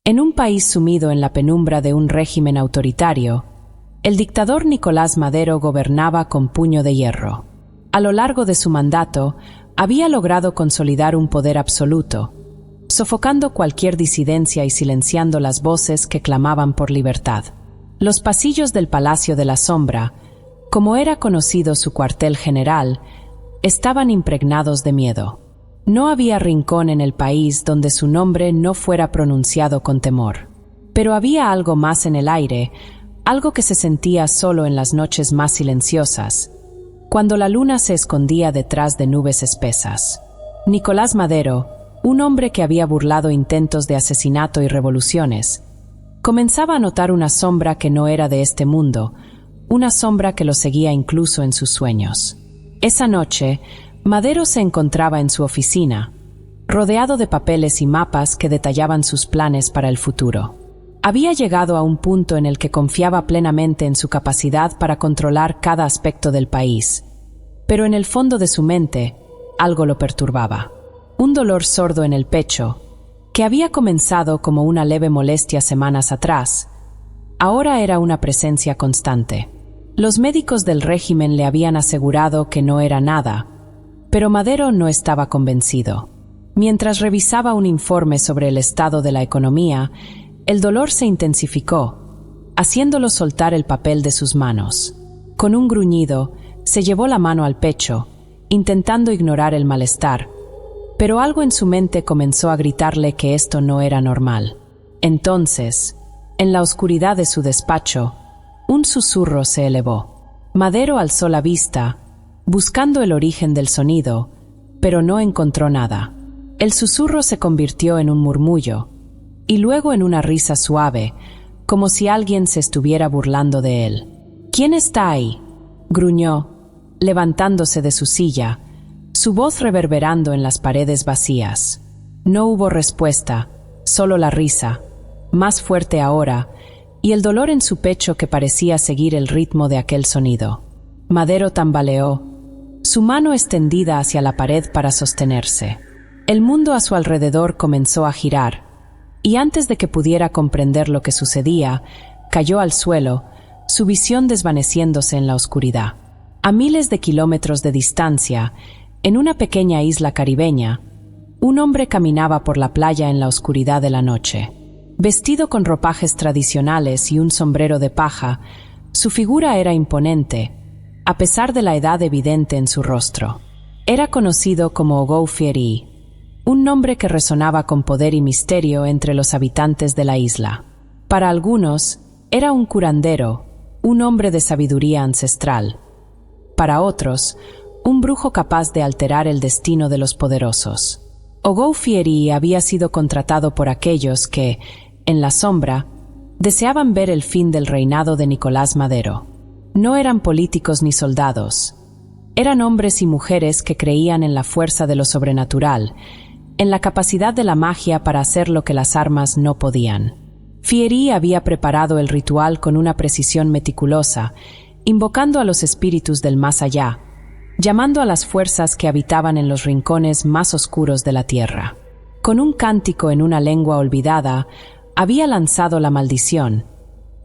En un país sumido en la penumbra de un régimen autoritario, el dictador Nicolás Madero gobernaba con puño de hierro. A lo largo de su mandato, había logrado consolidar un poder absoluto, sofocando cualquier disidencia y silenciando las voces que clamaban por libertad. Los pasillos del Palacio de la Sombra, como era conocido su cuartel general, estaban impregnados de miedo. No había rincón en el país donde su nombre no fuera pronunciado con temor. Pero había algo más en el aire, algo que se sentía solo en las noches más silenciosas, cuando la luna se escondía detrás de nubes espesas. Nicolás Madero, un hombre que había burlado intentos de asesinato y revoluciones, comenzaba a notar una sombra que no era de este mundo, una sombra que lo seguía incluso en sus sueños. Esa noche, Madero se encontraba en su oficina, rodeado de papeles y mapas que detallaban sus planes para el futuro. Había llegado a un punto en el que confiaba plenamente en su capacidad para controlar cada aspecto del país, pero en el fondo de su mente, algo lo perturbaba. Un dolor sordo en el pecho, que había comenzado como una leve molestia semanas atrás, ahora era una presencia constante. Los médicos del régimen le habían asegurado que no era nada, pero Madero no estaba convencido. Mientras revisaba un informe sobre el estado de la economía, el dolor se intensificó, haciéndolo soltar el papel de sus manos. Con un gruñido, se llevó la mano al pecho, intentando ignorar el malestar, pero algo en su mente comenzó a gritarle que esto no era normal. Entonces, en la oscuridad de su despacho, un susurro se elevó. Madero alzó la vista, buscando el origen del sonido, pero no encontró nada. El susurro se convirtió en un murmullo, y luego en una risa suave, como si alguien se estuviera burlando de él. «¿Quién está ahí?», gruñó, levantándose de su silla, su voz reverberando en las paredes vacías. No hubo respuesta, solo la risa, más fuerte ahora, y el dolor en su pecho que parecía seguir el ritmo de aquel sonido. Madero tambaleó, su mano extendida hacia la pared para sostenerse. El mundo a su alrededor comenzó a girar, y antes de que pudiera comprender lo que sucedía, cayó al suelo, su visión desvaneciéndose en la oscuridad. A miles de kilómetros de distancia, en una pequeña isla caribeña, un hombre caminaba por la playa en la oscuridad de la noche. Vestido con ropajes tradicionales y un sombrero de paja, su figura era imponente, a pesar de la edad evidente en su rostro. Era conocido como Ogou Fieri, un nombre que resonaba con poder y misterio entre los habitantes de la isla. Para algunos, era un curandero, un hombre de sabiduría ancestral. Para otros, un brujo capaz de alterar el destino de los poderosos. Ogou Fieri había sido contratado por aquellos que, en la sombra, deseaban ver el fin del reinado de Nicolás Madero. No eran políticos ni soldados. Eran hombres y mujeres que creían en la fuerza de lo sobrenatural, en la capacidad de la magia para hacer lo que las armas no podían. Fieri había preparado el ritual con una precisión meticulosa, invocando a los espíritus del más allá, llamando a las fuerzas que habitaban en los rincones más oscuros de la tierra. Con un cántico en una lengua olvidada, había lanzado la maldición,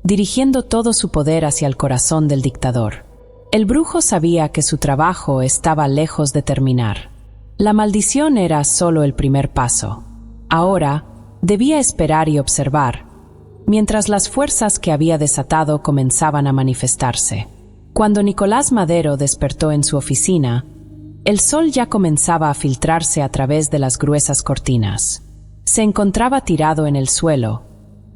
dirigiendo todo su poder hacia el corazón del dictador. El brujo sabía que su trabajo estaba lejos de terminar. La maldición era solo el primer paso. Ahora, debía esperar y observar, mientras las fuerzas que había desatado comenzaban a manifestarse. Cuando Nicolás Madero despertó en su oficina, el sol ya comenzaba a filtrarse a través de las gruesas cortinas. Se encontraba tirado en el suelo,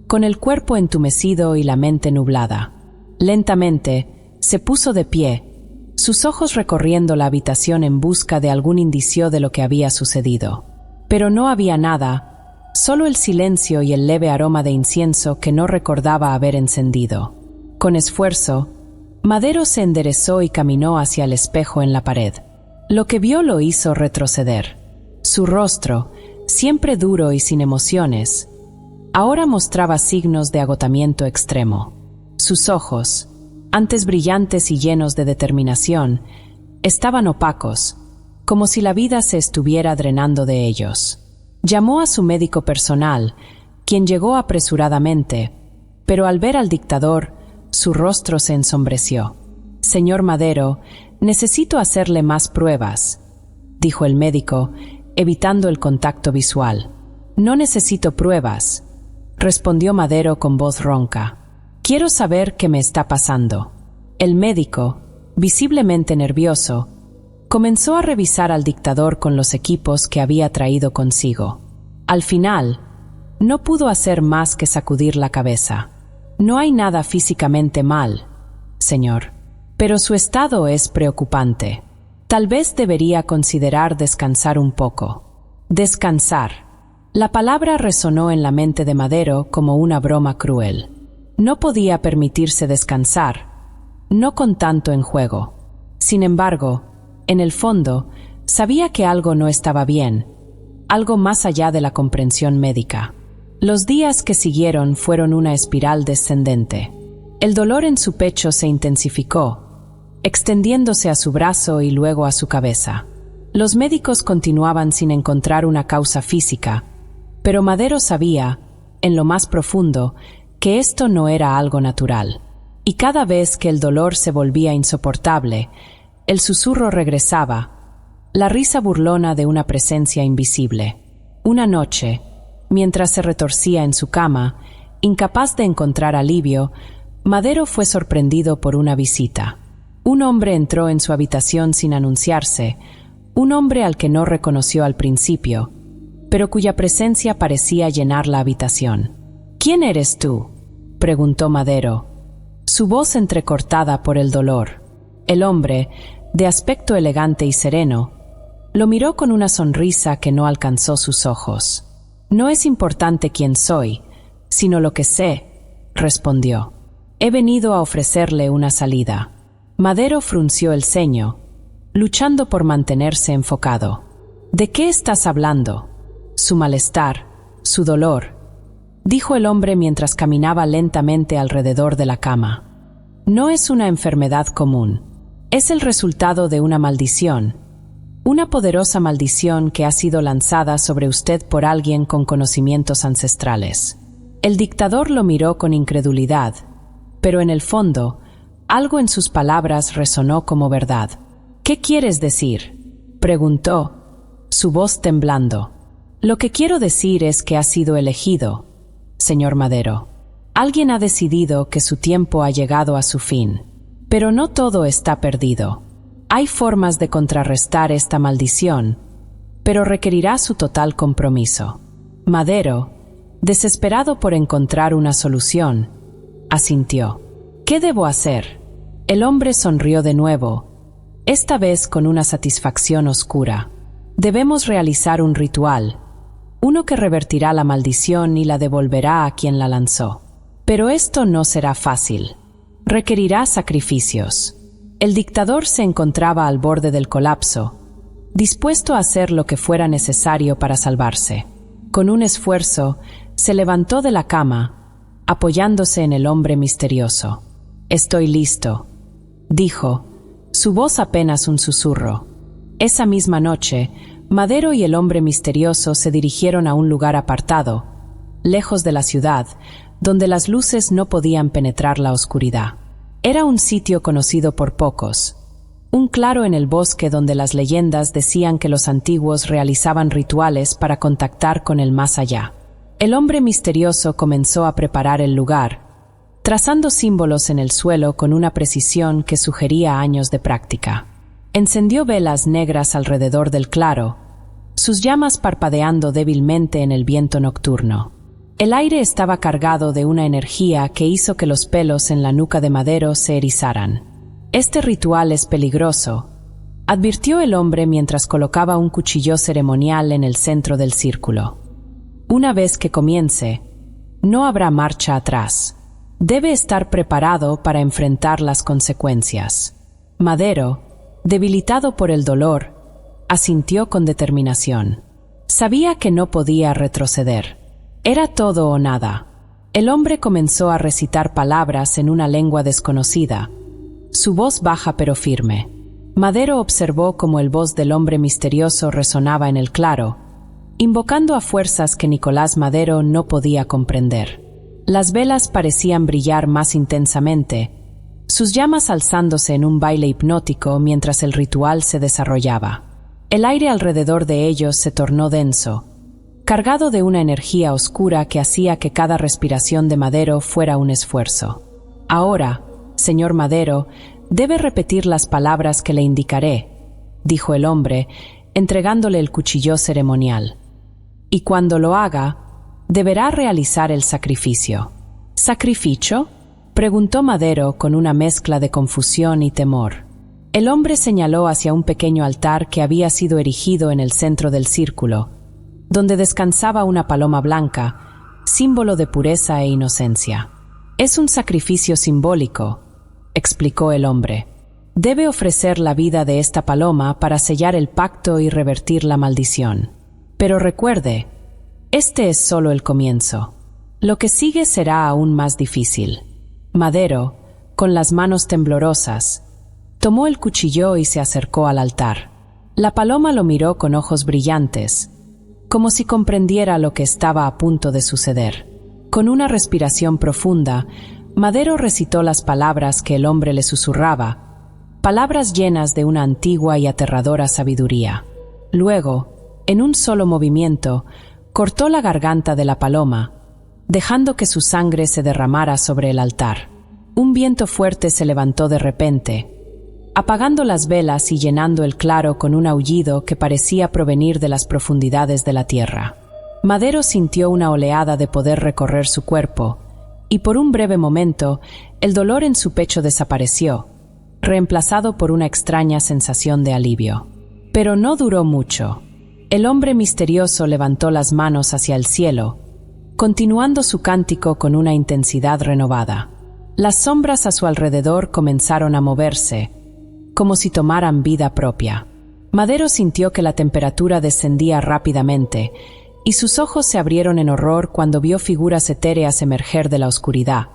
con el cuerpo entumecido y la mente nublada. Lentamente, se puso de pie, sus ojos recorriendo la habitación en busca de algún indicio de lo que había sucedido. Pero no había nada, solo el silencio y el leve aroma de incienso que no recordaba haber encendido. Con esfuerzo, Madero se enderezó y caminó hacia el espejo en la pared. Lo que vio lo hizo retroceder. Su rostro, siempre duro y sin emociones, ahora mostraba signos de agotamiento extremo. Sus ojos, antes brillantes y llenos de determinación, estaban opacos, como si la vida se estuviera drenando de ellos. Llamó a su médico personal, quien llegó apresuradamente, pero al ver al dictador, su rostro se ensombreció. «Señor Madero, necesito hacerle más pruebas», dijo el médico, evitando el contacto visual. «No necesito pruebas», respondió Madero con voz ronca. «Quiero saber qué me está pasando». El médico, visiblemente nervioso, comenzó a revisar al dictador con los equipos que había traído consigo. Al final, no pudo hacer más que sacudir la cabeza. «No hay nada físicamente mal, señor, pero su estado es preocupante. Tal vez debería considerar descansar un poco». Descansar. La palabra resonó en la mente de Madero como una broma cruel. No podía permitirse descansar, no con tanto en juego. Sin embargo, en el fondo, sabía que algo no estaba bien, algo más allá de la comprensión médica. Los días que siguieron fueron una espiral descendente. El dolor en su pecho se intensificó, extendiéndose a su brazo y luego a su cabeza. Los médicos continuaban sin encontrar una causa física, pero Madero sabía, en lo más profundo, que esto no era algo natural. Y cada vez que el dolor se volvía insoportable, el susurro regresaba, la risa burlona de una presencia invisible. Una noche, mientras se retorcía en su cama, incapaz de encontrar alivio, Madero fue sorprendido por una visita. Un hombre entró en su habitación sin anunciarse, un hombre al que no reconoció al principio, pero cuya presencia parecía llenar la habitación. «¿Quién eres tú?», preguntó Madero, su voz entrecortada por el dolor. El hombre, de aspecto elegante y sereno, lo miró con una sonrisa que no alcanzó sus ojos. «No es importante quién soy, sino lo que sé», respondió. «He venido a ofrecerle una salida». Madero frunció el ceño, luchando por mantenerse enfocado. «¿De qué estás hablando?». «Su malestar, su dolor», dijo el hombre mientras caminaba lentamente alrededor de la cama. «No es una enfermedad común. Es el resultado de una maldición. Una poderosa maldición que ha sido lanzada sobre usted por alguien con conocimientos ancestrales». El dictador lo miró con incredulidad, pero en el fondo, algo en sus palabras resonó como verdad. «¿Qué quieres decir?», preguntó, su voz temblando. «Lo que quiero decir es que ha sido elegido, señor Madero. Alguien ha decidido que su tiempo ha llegado a su fin. Pero no todo está perdido. Hay formas de contrarrestar esta maldición, pero requerirá su total compromiso». Madero, desesperado por encontrar una solución, asintió. «¿Qué debo hacer?». El hombre sonrió de nuevo, esta vez con una satisfacción oscura. «Debemos realizar un ritual, uno que revertirá la maldición y la devolverá a quien la lanzó. Pero esto no será fácil. Requerirá sacrificios». El dictador se encontraba al borde del colapso, dispuesto a hacer lo que fuera necesario para salvarse. Con un esfuerzo, se levantó de la cama, apoyándose en el hombre misterioso. «Estoy listo», dijo, su voz apenas un susurro. Esa misma noche, Madero y el hombre misterioso se dirigieron a un lugar apartado, lejos de la ciudad, donde las luces no podían penetrar la oscuridad. Era un sitio conocido por pocos, un claro en el bosque donde las leyendas decían que los antiguos realizaban rituales para contactar con el más allá. El hombre misterioso comenzó a preparar el lugar, trazando símbolos en el suelo con una precisión que sugería años de práctica. Encendió velas negras alrededor del claro, sus llamas parpadeando débilmente en el viento nocturno. El aire estaba cargado de una energía que hizo que los pelos en la nuca de Madero se erizaran. «Este ritual es peligroso», advirtió el hombre mientras colocaba un cuchillo ceremonial en el centro del círculo. «Una vez que comience, no habrá marcha atrás. Debe estar preparado para enfrentar las consecuencias». Madero, debilitado por el dolor, asintió con determinación. Sabía que no podía retroceder. Era todo o nada. El hombre comenzó a recitar palabras en una lengua desconocida, su voz baja pero firme. Madero observó cómo el voz del hombre misterioso resonaba en el claro, invocando a fuerzas que Nicolás Madero no podía comprender. Las velas parecían brillar más intensamente, sus llamas alzándose en un baile hipnótico mientras el ritual se desarrollaba. El aire alrededor de ellos se tornó denso, cargado de una energía oscura que hacía que cada respiración de Madero fuera un esfuerzo. Ahora, señor Madero, debe repetir las palabras que le indicaré, dijo el hombre, entregándole el cuchillo ceremonial. Y cuando lo haga, deberá realizar el sacrificio. ¿Sacrificio?, preguntó Madero con una mezcla de confusión y temor. El hombre señaló hacia un pequeño altar que había sido erigido en el centro del círculo, donde descansaba una paloma blanca, símbolo de pureza e inocencia. Es un sacrificio simbólico, explicó el hombre. Debe ofrecer la vida de esta paloma para sellar el pacto y revertir la maldición. Pero recuerde, este es solo el comienzo. Lo que sigue será aún más difícil. Madero, con las manos temblorosas, tomó el cuchillo y se acercó al altar. La paloma lo miró con ojos brillantes, como si comprendiera lo que estaba a punto de suceder. Con una respiración profunda, Madero recitó las palabras que el hombre le susurraba, palabras llenas de una antigua y aterradora sabiduría. Luego, en un solo movimiento, cortó la garganta de la paloma, dejando que su sangre se derramara sobre el altar. Un viento fuerte se levantó de repente, apagando las velas y llenando el claro con un aullido que parecía provenir de las profundidades de la tierra. Madero sintió una oleada de poder recorrer su cuerpo, y por un breve momento, el dolor en su pecho desapareció, reemplazado por una extraña sensación de alivio. Pero no duró mucho. El hombre misterioso levantó las manos hacia el cielo, continuando su cántico con una intensidad renovada. Las sombras a su alrededor comenzaron a moverse, como si tomaran vida propia. Madero sintió que la temperatura descendía rápidamente, y sus ojos se abrieron en horror cuando vio figuras etéreas emerger de la oscuridad.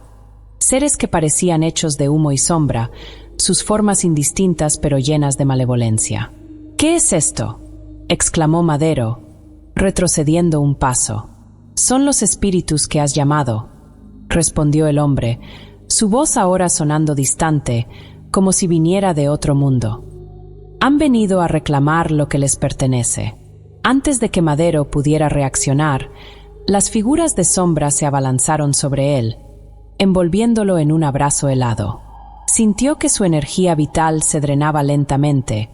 Seres que parecían hechos de humo y sombra, sus formas indistintas pero llenas de malevolencia. «¿Qué es esto?», exclamó Madero, retrocediendo un paso. «Son los espíritus que has llamado», respondió el hombre, su voz ahora sonando distante, como si viniera de otro mundo. «Han venido a reclamar lo que les pertenece». Antes de que Madero pudiera reaccionar, las figuras de sombra se abalanzaron sobre él, envolviéndolo en un abrazo helado. Sintió que su energía vital se drenaba lentamente,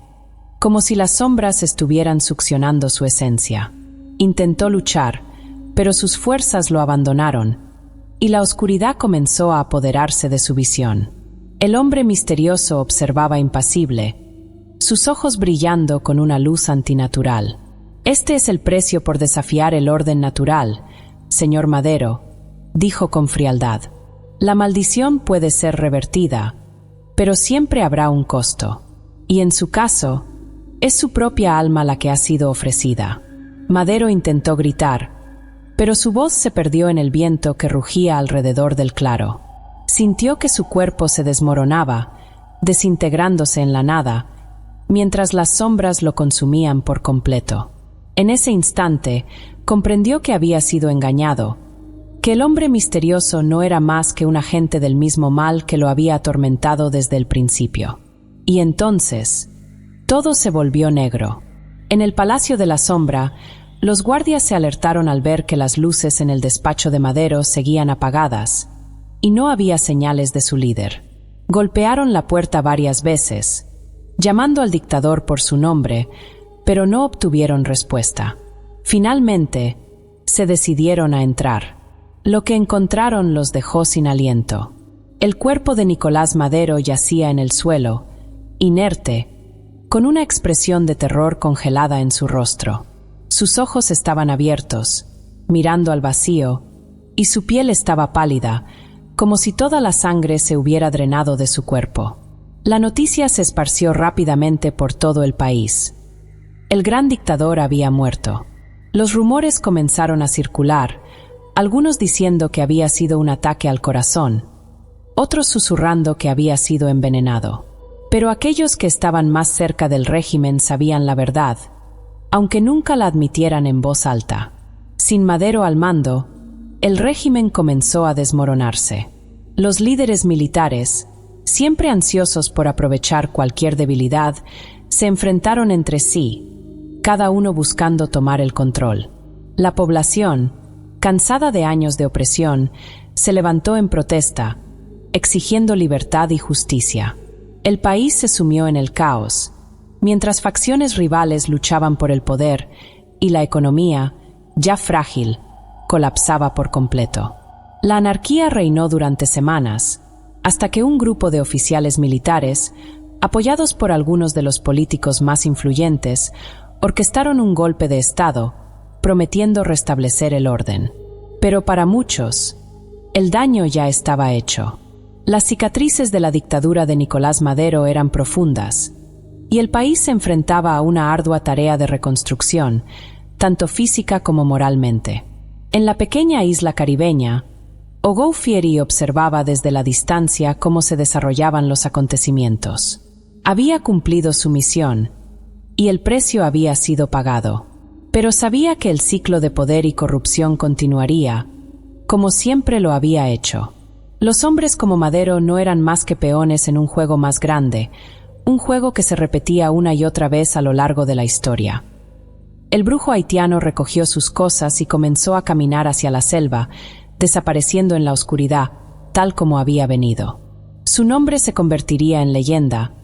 como si las sombras estuvieran succionando su esencia. Intentó luchar, pero sus fuerzas lo abandonaron, y la oscuridad comenzó a apoderarse de su visión. El hombre misterioso observaba impasible, sus ojos brillando con una luz antinatural. «Este es el precio por desafiar el orden natural, señor Madero», dijo con frialdad. «La maldición puede ser revertida, pero siempre habrá un costo. Y en su caso, es su propia alma la que ha sido ofrecida». Madero intentó gritar, pero su voz se perdió en el viento que rugía alrededor del claro. Sintió que su cuerpo se desmoronaba, desintegrándose en la nada, mientras las sombras lo consumían por completo. En ese instante, comprendió que había sido engañado, que el hombre misterioso no era más que un agente del mismo mal que lo había atormentado desde el principio. Y entonces, todo se volvió negro. En el Palacio de la Sombra, los guardias se alertaron al ver que las luces en el despacho de Madero seguían apagadas, y no había señales de su líder. Golpearon la puerta varias veces, llamando al dictador por su nombre, pero no obtuvieron respuesta. Finalmente, se decidieron a entrar. Lo que encontraron los dejó sin aliento. El cuerpo de Nicolás Madero yacía en el suelo, inerte, con una expresión de terror congelada en su rostro. Sus ojos estaban abiertos, mirando al vacío, y su piel estaba pálida, como si toda la sangre se hubiera drenado de su cuerpo. La noticia se esparció rápidamente por todo el país. El gran dictador había muerto. Los rumores comenzaron a circular, algunos diciendo que había sido un ataque al corazón, otros susurrando que había sido envenenado. Pero aquellos que estaban más cerca del régimen sabían la verdad. aunque nunca la admitieran en voz alta. Sin Madero al mando, el régimen comenzó a desmoronarse. Los líderes militares, siempre ansiosos por aprovechar cualquier debilidad, se enfrentaron entre sí, cada uno buscando tomar el control. La población, cansada de años de opresión, se levantó en protesta, exigiendo libertad y justicia. El país se sumió en el caos, mientras facciones rivales luchaban por el poder y la economía, ya frágil, colapsaba por completo. La anarquía reinó durante semanas, hasta que un grupo de oficiales militares, apoyados por algunos de los políticos más influyentes, orquestaron un golpe de Estado, prometiendo restablecer el orden. Pero para muchos, el daño ya estaba hecho. Las cicatrices de la dictadura de Nicolás Madero eran profundas, y el país se enfrentaba a una ardua tarea de reconstrucción, tanto física como moralmente. En la pequeña isla caribeña, Hugo Fieri observaba desde la distancia cómo se desarrollaban los acontecimientos. Había cumplido su misión, y el precio había sido pagado. Pero sabía que el ciclo de poder y corrupción continuaría, como siempre lo había hecho. Los hombres como Madero no eran más que peones en un juego más grande, un juego que se repetía una y otra vez a lo largo de la historia. El brujo haitiano recogió sus cosas y comenzó a caminar hacia la selva, desapareciendo en la oscuridad, tal como había venido. Su nombre se convertiría en leyenda,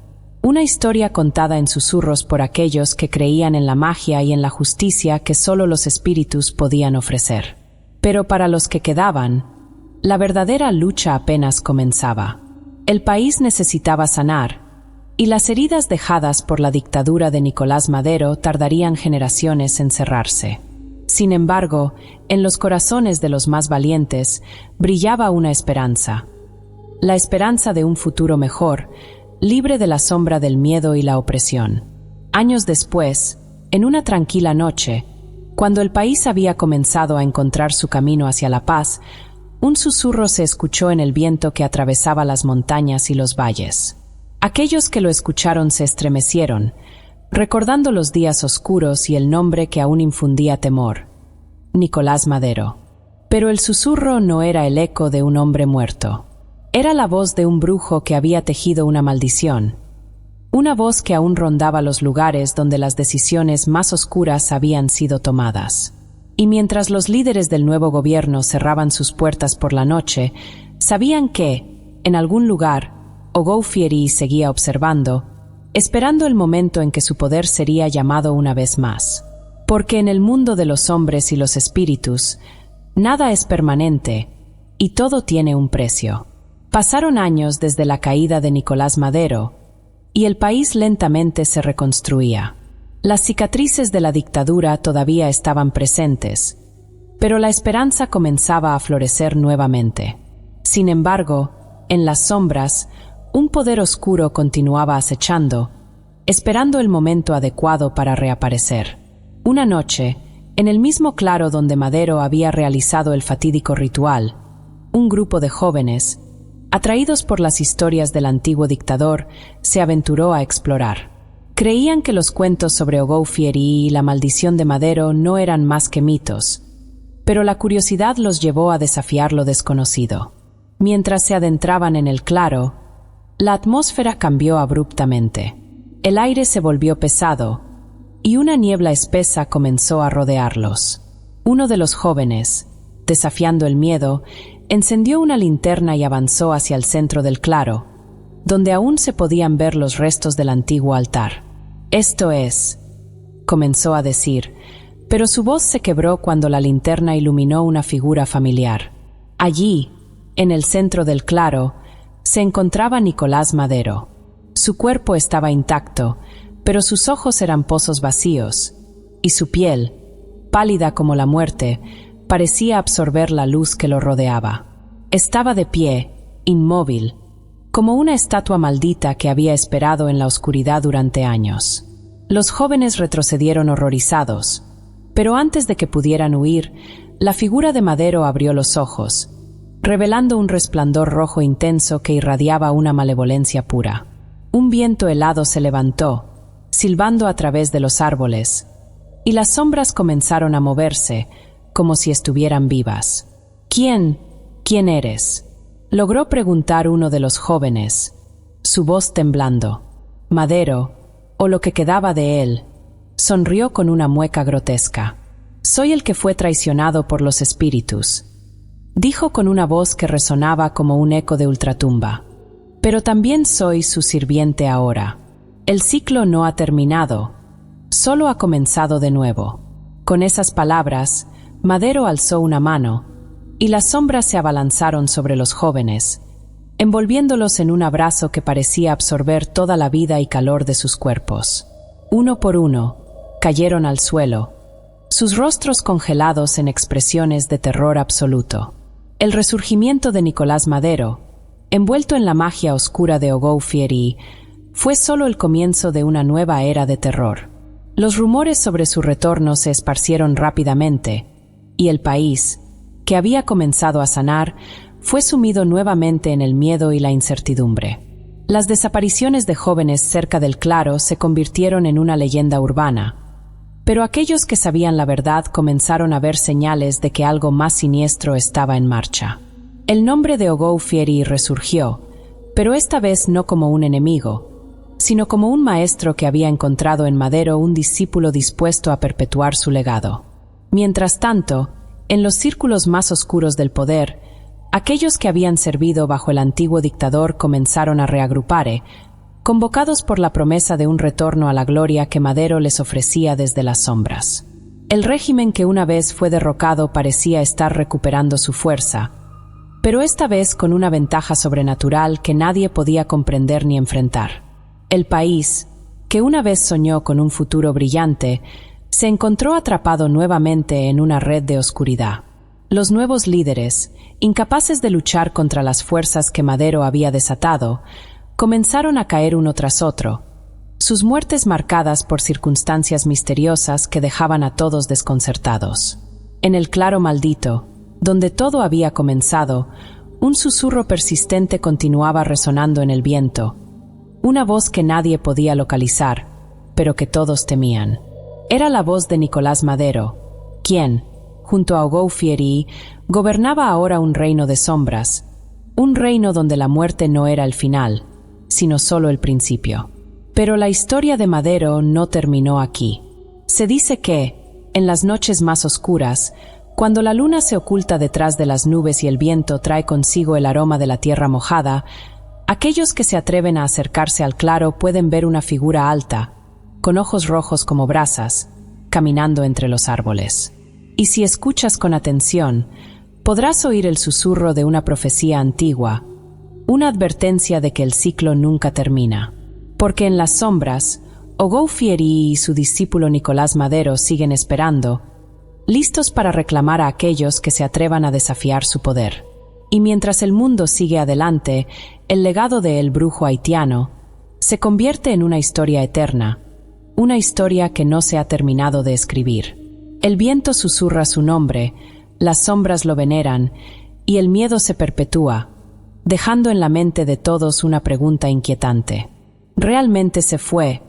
una historia contada en susurros por aquellos que creían en la magia y en la justicia que solo los espíritus podían ofrecer. Pero para los que quedaban, la verdadera lucha apenas comenzaba. El país necesitaba sanar, y las heridas dejadas por la dictadura de Nicolás Madero tardarían generaciones en cerrarse. Sin embargo, en los corazones de los más valientes brillaba una esperanza. La esperanza de un futuro mejor, libre de la sombra del miedo y la opresión. Años después, en una tranquila noche, cuando el país había comenzado a encontrar su camino hacia la paz, un susurro se escuchó en el viento que atravesaba las montañas y los valles. Aquellos que lo escucharon se estremecieron, recordando los días oscuros y el nombre que aún infundía temor: Nicolás Madero. Pero el susurro no era el eco de un hombre muerto. Era la voz de un brujo que había tejido una maldición, una voz que aún rondaba los lugares donde las decisiones más oscuras habían sido tomadas. Y mientras los líderes del nuevo gobierno cerraban sus puertas por la noche, sabían que, en algún lugar, Hugo Fieri seguía observando, esperando el momento en que su poder sería llamado una vez más. Porque en el mundo de los hombres y los espíritus, nada es permanente y todo tiene un precio. Pasaron años desde la caída de Nicolás Madero y el país lentamente se reconstruía. Las cicatrices de la dictadura todavía estaban presentes, pero la esperanza comenzaba a florecer nuevamente. Sin embargo, en las sombras, un poder oscuro continuaba acechando, esperando el momento adecuado para reaparecer. Una noche, en el mismo claro donde Madero había realizado el fatídico ritual, un grupo de jóvenes, atraídos por las historias del antiguo dictador, se aventuró a explorar. Creían que los cuentos sobre Hugo Fieri y la maldición de Madero no eran más que mitos, pero la curiosidad los llevó a desafiar lo desconocido. Mientras se adentraban en el claro, la atmósfera cambió abruptamente. El aire se volvió pesado, y una niebla espesa comenzó a rodearlos. Uno de los jóvenes, desafiando el miedo, encendió una linterna y avanzó hacia el centro del claro, donde aún se podían ver los restos del antiguo altar. «Esto es», comenzó a decir, pero su voz se quebró cuando la linterna iluminó una figura familiar. Allí, en el centro del claro, se encontraba Nicolás Madero. Su cuerpo estaba intacto, pero sus ojos eran pozos vacíos, y su piel, pálida como la muerte, parecía absorber la luz que lo rodeaba. Estaba de pie, inmóvil, como una estatua maldita que había esperado en la oscuridad durante años. Los jóvenes retrocedieron horrorizados, pero antes de que pudieran huir, la figura de Madero abrió los ojos, revelando un resplandor rojo intenso que irradiaba una malevolencia pura. Un viento helado se levantó, silbando a través de los árboles, y las sombras comenzaron a moverse, como si estuvieran vivas. ¿Quién eres?, logró preguntar uno de los jóvenes, su voz temblando. Madero, o lo que quedaba de él, sonrió con una mueca grotesca. Soy el que fue traicionado por los espíritus, dijo con una voz que resonaba como un eco de ultratumba. Pero también soy su sirviente ahora. El ciclo no ha terminado, solo ha comenzado de nuevo. Con esas palabras, Madero alzó una mano, y las sombras se abalanzaron sobre los jóvenes, envolviéndolos en un abrazo que parecía absorber toda la vida y calor de sus cuerpos. Uno por uno, cayeron al suelo, sus rostros congelados en expresiones de terror absoluto. El resurgimiento de Nicolás Madero, envuelto en la magia oscura de Ogou-Fieri, fue solo el comienzo de una nueva era de terror. Los rumores sobre su retorno se esparcieron rápidamente, y el país, que había comenzado a sanar, fue sumido nuevamente en el miedo y la incertidumbre. Las desapariciones de jóvenes cerca del Claro se convirtieron en una leyenda urbana, pero aquellos que sabían la verdad comenzaron a ver señales de que algo más siniestro estaba en marcha. El nombre de Ogou-Fieri resurgió, pero esta vez no como un enemigo, sino como un maestro que había encontrado en Madero un discípulo dispuesto a perpetuar su legado. Mientras tanto, en los círculos más oscuros del poder, aquellos que habían servido bajo el antiguo dictador comenzaron a reagrupar, convocados por la promesa de un retorno a la gloria que Madero les ofrecía desde las sombras. El régimen que una vez fue derrocado parecía estar recuperando su fuerza, pero esta vez con una ventaja sobrenatural que nadie podía comprender ni enfrentar. El país, que una vez soñó con un futuro brillante, se encontró atrapado nuevamente en una red de oscuridad. Los nuevos líderes, incapaces de luchar contra las fuerzas que Madero había desatado, comenzaron a caer uno tras otro, sus muertes marcadas por circunstancias misteriosas que dejaban a todos desconcertados. En el Claro maldito, donde todo había comenzado, un susurro persistente continuaba resonando en el viento, una voz que nadie podía localizar, pero que todos temían. Era la voz de Nicolás Madero, quien, junto a Ogou-Fieri, gobernaba ahora un reino de sombras, un reino donde la muerte no era el final, sino solo el principio. Pero la historia de Madero no terminó aquí. Se dice que, en las noches más oscuras, cuando la luna se oculta detrás de las nubes y el viento trae consigo el aroma de la tierra mojada, aquellos que se atreven a acercarse al Claro pueden ver una figura alta, con ojos rojos como brasas, caminando entre los árboles. Y si escuchas con atención, podrás oír el susurro de una profecía antigua, una advertencia de que el ciclo nunca termina. Porque en las sombras, Ogou-Fieri y su discípulo Nicolás Madero siguen esperando, listos para reclamar a aquellos que se atrevan a desafiar su poder. Y mientras el mundo sigue adelante, el legado de El Brujo Haitiano se convierte en una historia eterna, una historia que no se ha terminado de escribir. El viento susurra su nombre, las sombras lo veneran, y el miedo se perpetúa, dejando en la mente de todos una pregunta inquietante. ¿Realmente se fue,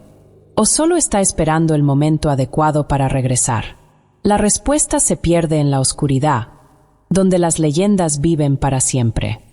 o solo está esperando el momento adecuado para regresar? La respuesta se pierde en la oscuridad, donde las leyendas viven para siempre.